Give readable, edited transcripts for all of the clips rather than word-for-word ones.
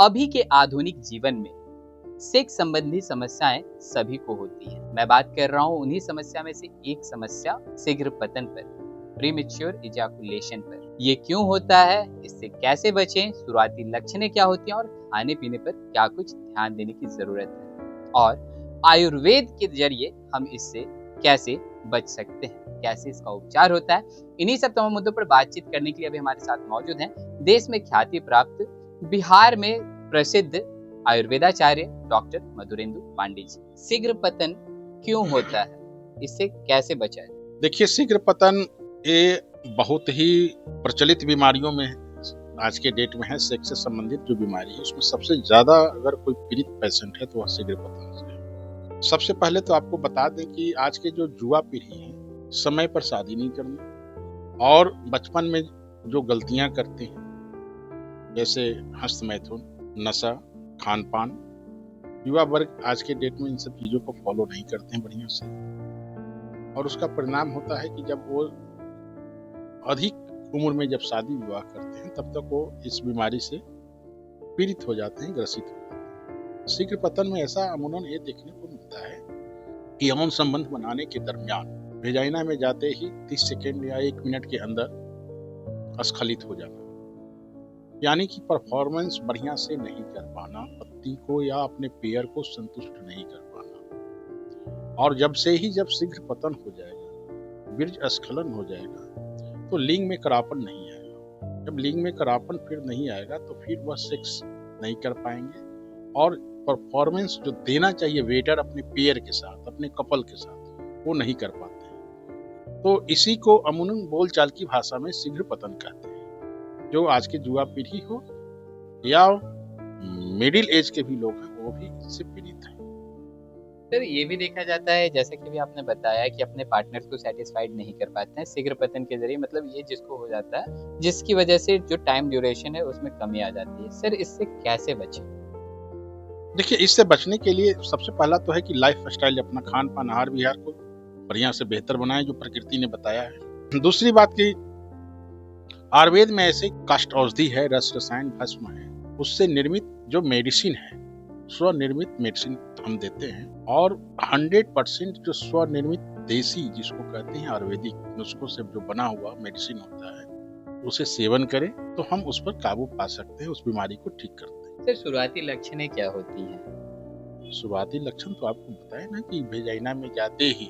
अभी के आधुनिक जीवन में सेक्स संबंधी समस्याएं सभी को होती हैं। मैं बात कर रहा हूं उन्हीं समस्या में से एक समस्या शीघ्र पतन पर, प्रीमेच्योर इजैकुलेशन पर। ये क्यों होता है, इससे कैसे बचें, शुरुआती लक्षणें क्या होती हैं और खाने पीने पर क्या कुछ ध्यान देने की जरूरत है, और आयुर्वेद के जरिए हम इससे कैसे बच सकते हैं, कैसे इसका उपचार होता है। इन्हीं सब तमाम मुद्दों पर बातचीत करने के लिए अभी हमारे साथ मौजूद हैं देश में ख्याति प्राप्त, बिहार में प्रसिद्ध आयुर्वेदाचार्य डॉक्टर मधुरेंदु पांडे जी। शीघ्र पतन क्यों होता है, इससे कैसे बचा जाए? देखिए, शीघ्र पतन ये बहुत ही प्रचलित बीमारियों में आज के डेट में है। सेक्स से संबंधित जो बीमारी है उसमें सबसे ज्यादा अगर कोई पीड़ित पेशेंट है तो वह शीघ्र पतन से है। सबसे पहले तो आपको बता दें कि आज के जो युवा पीढ़ी है, समय पर शादी नहीं करना और बचपन में जो गलतियां करते हैं जैसे हस्तमैथुन, नशा, खान पान, युवा वर्ग आज के डेट में इन सब चीजों को फॉलो नहीं करते हैं बढ़िया से, और उसका परिणाम होता है कि जब वो अधिक उम्र में जब शादी विवाह करते हैं तब तक वो इस बीमारी से पीड़ित हो जाते हैं, ग्रसित हो जाते हैं। शीघ्र पतन में ऐसा अमूमन ये देखने को मिलता है कि यौन संबंध बनाने के दरमियान वेजाइना में जाते ही 30 सेकेंड या 1 मिनट के अंदर स्खलित हो जाना, यानी कि परफॉर्मेंस बढ़िया से नहीं कर पाना, पति को या अपने पेयर को संतुष्ट नहीं कर पाना। और जब शीघ्र पतन हो जाएगा, वीर्य स्खलन हो जाएगा, तो लिंग में करापन नहीं आएगा। जब लिंग में करापन फिर नहीं आएगा तो फिर वह सेक्स नहीं कर पाएंगे और परफॉर्मेंस जो देना चाहिए वेटर अपने पेयर के साथ, अपने कपल के साथ, वो नहीं कर पाते हैं। तो इसी को अमूमन बोलचाल की भाषा में शीघ्र पतन कहते हैं। जो आज की युवा पीढ़ी हो या मिडिल एज के भी लोग हैं वो भी इससे पीड़ित हैं। सर, ये भी देखा जाता है जैसे कि भी आपने बताया कि अपने पार्टनर को सेटिस्फाइड नहीं कर पाते हैं शीघ्र पतन के जरिए, मतलब ये जिसको हो जाता है, जिसकी वजह से जो टाइम ड्यूरेशन है उसमें कमी आ जाती है। सर, इससे कैसे बचें? देखिए, इससे बचने के लिए सबसे पहला तो है कि लाइफ स्टाइल, अपना खान पान, आहार विहार को बढ़िया से बेहतर बनाएं जो प्रकृति ने बताया है। दूसरी बात की आयुर्वेद में ऐसे काष्ठ औषधि है, रस रसायन भस्म है, उससे निर्मित जो मेडिसिन है, स्वनिर्मित मेडिसिन हम देते हैं, और 100% जो स्वनिर्मित देसी जिसको कहते हैं आयुर्वेदिक नुस्खों से जो बना हुआ मेडिसिन होता है उसे सेवन करें तो हम उस पर काबू पा सकते हैं, उस बीमारी को ठीक करते हैं। सर, शुरुआती लक्षणें क्या होती हैं? शुरुआती लक्षण तो आपको बताया ना कि वेजाइना में जाते ही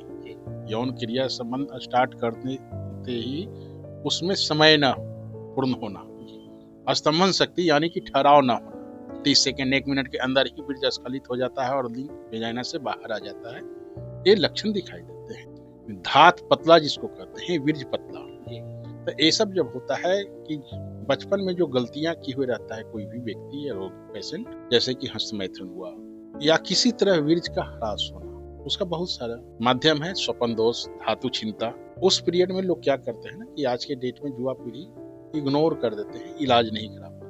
यौन क्रिया संबंध स्टार्ट करते ही उसमें समय न पूर्ण होना, स्तंभन शक्ति यानी कि ठहराव न होना, 30 सेकेंड 1 मिनट के अंदर ही वीर्य स्खलित हो जाता है और लिंग वेजाइना से बाहर आ जाता है, ये लक्षण दिखाई देते हैं। धात पतला जिसको कहते हैं, वीर्य पतला, तो ये सब जब होता है कि बचपन में जो गलतियां किए हुए रहता है कोई भी व्यक्ति या पेशेंट, जैसे कि हस्तमैथुन हुआ या किसी तरह वीर्य का ह्रास होना, उसका बहुत सारा माध्यम है, स्वपन दोष, धातु छिन्नता। उस पीरियड में लोग क्या करते हैं ना कि आज के डेट में युवा पीढ़ी इग्नोर कर देते हैं, इलाज नहीं करा पाते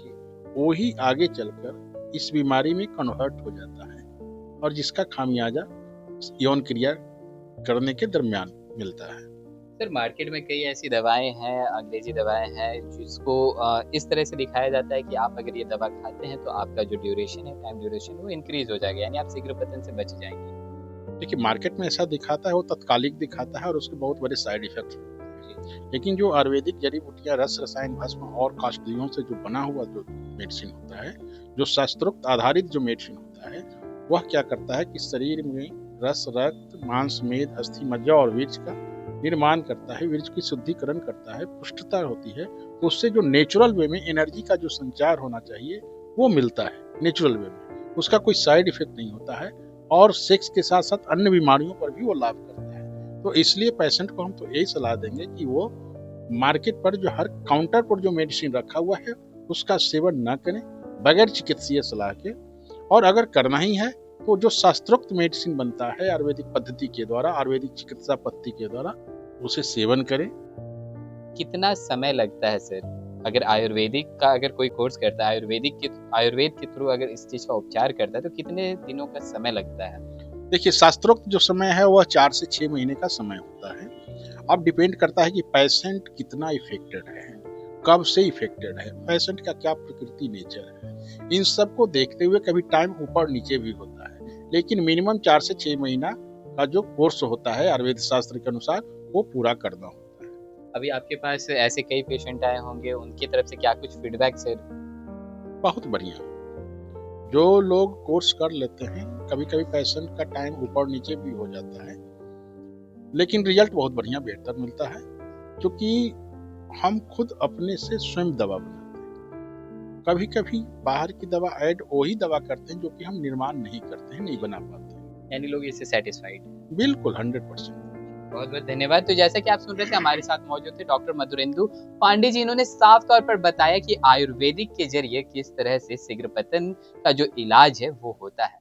हैं, वो ही आगे चलकर इस बीमारी में कन्वर्ट हो जाता है और जिसका खामियाजा यौन क्रिया करने के दरमियान मिलता है। सर, मार्केट में कई ऐसी दवाएं हैं, अंग्रेजी दवाएं हैं, जिसको इस तरह से दिखाया जाता है कि आप अगर ये दवा खाते हैं तो आपका जो ड्यूरेशन है, टाइम ड्यूरेशन, वो इंक्रीज हो जाएगा, यानी आप शीघ्र पतन से बच जाएंगे। देखिए, मार्केट में ऐसा दिखाता है, वो तत्कालिक दिखाता है और उसके बहुत बड़े साइड इफेक्ट होते हैं। लेकिन जो आयुर्वेदिक जड़ी बूटियां, रस रसायन भस्म और काष्ठदियों से जो बना हुआ जो मेडिसिन होता है, जो शास्त्रोक्त आधारित जो मेडिसिन होता है, वह क्या करता है कि शरीर में रस, रक्त, मांस, मेद, अस्थि, मज्जा और वीर्य का निर्माण करता है, वीर्य की शुद्धिकरण करता है, पुष्टता होती है, तो उससे जो नेचुरल वे में एनर्जी का जो संचार होना चाहिए वो मिलता है नेचुरल वे में, उसका कोई साइड इफेक्ट नहीं होता है और सेक्स के साथ साथ अन्य बीमारियों पर भी वो लाभ करता है। तो इसलिए पेशेंट को हम तो यही सलाह देंगे कि वो मार्केट पर जो हर काउंटर पर जो मेडिसिन रखा हुआ है उसका सेवन न करें बगैर चिकित्सीय सलाह के, और अगर करना ही है तो जो शास्त्रोक्त मेडिसिन बनता है आयुर्वेदिक पद्धति के द्वारा, आयुर्वेदिक चिकित्सा पद्धति के द्वारा, उसे सेवन करें। कितना समय लगता है सर, अगर आयुर्वेदिक का अगर कोई कोर्स करता है, आयुर्वेद के थ्रू अगर इस चीज का उपचार करता है, तो कितने दिनों का समय लगता है? देखिए, शास्त्रोक्त जो समय है वह 4 से 6 महीने का समय होता है। अब डिपेंड करता है कि पेशेंट कितना इफेक्टेड है, कब से इफेक्टेड है, पेशेंट का क्या प्रकृति नेचर है, इन सब को देखते हुए कभी टाइम ऊपर नीचे भी होता है, लेकिन मिनिमम 4 से 6 महीना का जो कोर्स होता है आयुर्वेद शास्त्र के अनुसार वो पूरा करना होता है। अभी आपके पास ऐसे कई पेशेंट आए होंगे, उनकी तरफ से क्या कुछ फीडबैक सर? बहुत बढ़िया, जो लोग कोर्स कर लेते हैं, कभी कभी पेशेंट का टाइम ऊपर नीचे भी हो जाता है, लेकिन रिजल्ट बहुत बढ़िया बेहतर मिलता है, क्योंकि हम खुद अपने से स्वयं दवा बनाते हैं। कभी कभी बाहर की दवा ऐड वही दवा करते हैं जो कि हम निर्माण नहीं करते हैं, नहीं बना पाते हैं। यानी लोग इससे सेटिस्फाइड? बिल्कुल 100%। बहुत बहुत धन्यवाद। तो जैसा कि आप सुन रहे थे, हमारे साथ मौजूद थे डॉक्टर मधुरेंदु पांडे जी। इन्होंने साफ तौर पर बताया कि आयुर्वेदिक के जरिए किस तरह से शीघ्र पतन का जो इलाज है वो होता है।